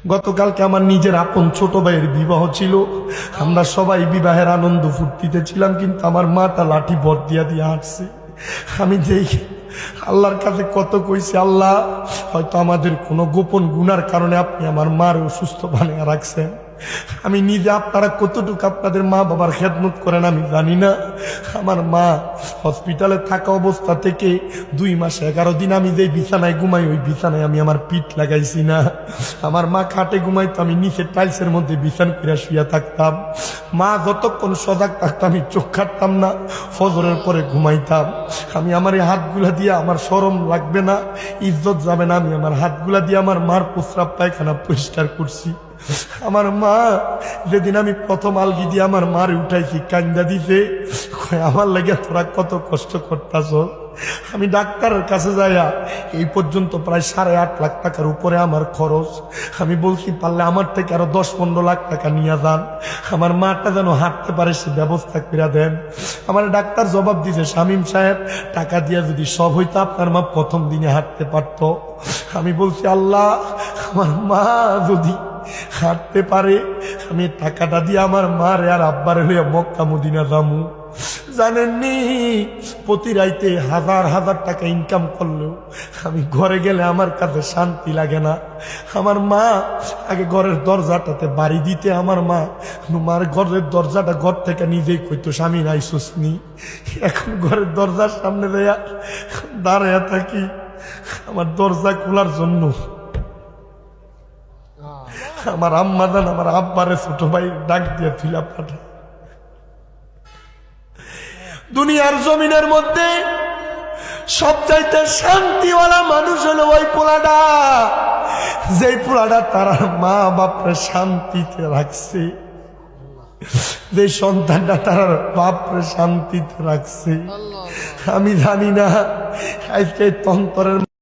গতকালকে আমার নিজের আপন ছোট ভাইয়ের বিবাহ ছিল। আমরা সবাই বিবাহের আনন্দ ফুর্তিতে ছিলাম, কিন্তু আমার মাটা লাঠি ভর দিয়া দিয়ে হাঁটছে। আমি দেখি আল্লাহর কাছে কত কইছি, আল্লাহ হয়তো আমাদের কোনো গোপন গুনার কারণে আপনি আমার মার অসুস্থ বানিয়ে রাখছেন। আমি নিজে, আপনারা কতটুকু আপনাদের মা বাবার খেদমত করেন আমি জানি না। আমার মা হসপিটালে থাকা অবস্থা থেকে 2 মাস 11 দিন আমি যে বিছানায় ঘুমাই, ওই বিছানায় আমি আমার পিঠ লাগাইছি না। আমার মা খাটে ঘুমাইতো, আমি নিচে টাইলসের মধ্যে বিছান করে শুয়ে থাকতাম। মা যতক্ষণ সজাগ থাকতাম আমি চোখ কাটতাম না, ফজরের পরে ঘুমাইতাম। আমি আমার এই হাতগুলা দিয়ে, আমার শরম লাগবে না, ইজ্জত যাবে না, আমি আমার হাতগুলা দিয়ে আমার মার প্রস্রাব পায়খানা পরিষ্কার করছি। আমার মা যেদিন আমি প্রথম আলগি দিয়ে আমার মারে উঠাইছি, কান্দা দিছে, আমার লাগে তোরা কত কষ্ট করতাছ। আমি ডাক্তারের কাছে যাইয়া এই পর্যন্ত প্রায় 8.5 লাখ টাকার উপরে আমার খরচ। আমি বলছি পারলে আমার থেকে আরো 10-15 লাখ টাকা নিয়ে যান, আমার মাটা যেন হাঁটতে পারে সে ব্যবস্থা করে দেন। আমার ডাক্তার জবাব দিছে, শামীম সাহেব টাকা দিয়ে যদি সব হইতো আপনার মা প্রথম দিনে হাঁটতে পারতো। আমি বলছি আল্লাহ, আমার মা যদি হাঁটতে পারে, আমি টাকাটা দিয়ে আমার মারে আর আব্বারে লইয়া মক্কা মদিনা যামু। জানেননি, প্রতি রাইতে 1000 টাকা ইনকাম করলেও আমি ঘরে গেলে আমার কাছে শান্তি লাগে না। আমার মা আগে ঘরের দরজাটাতে বাড়ি দিতে, আমার মার ঘরের দরজাটা ঘর থেকে নিজেই কইতো, স্বামী নাই সুসনি। এখন ঘরের দরজার সামনে দেয়া দাঁড়াইয়া থাকি আমার দরজা খোলার জন্য। আমার আম্মা জান আমার আব্বারে ছোট ভাই ডাক দিয়ে তুইলা পাঠা। দুনিয়ার জমিনের মধ্যে সবচাইতে শান্তিওয়ালা মানুষ হলো ওই পোলাটা, যেই পোলাটা তার মা বাপরে শান্তিতে রাখছে, যে সন্তানটা তার বাপরে শান্তিতে রাখছে। আমি জানি না আজকে তন্তরের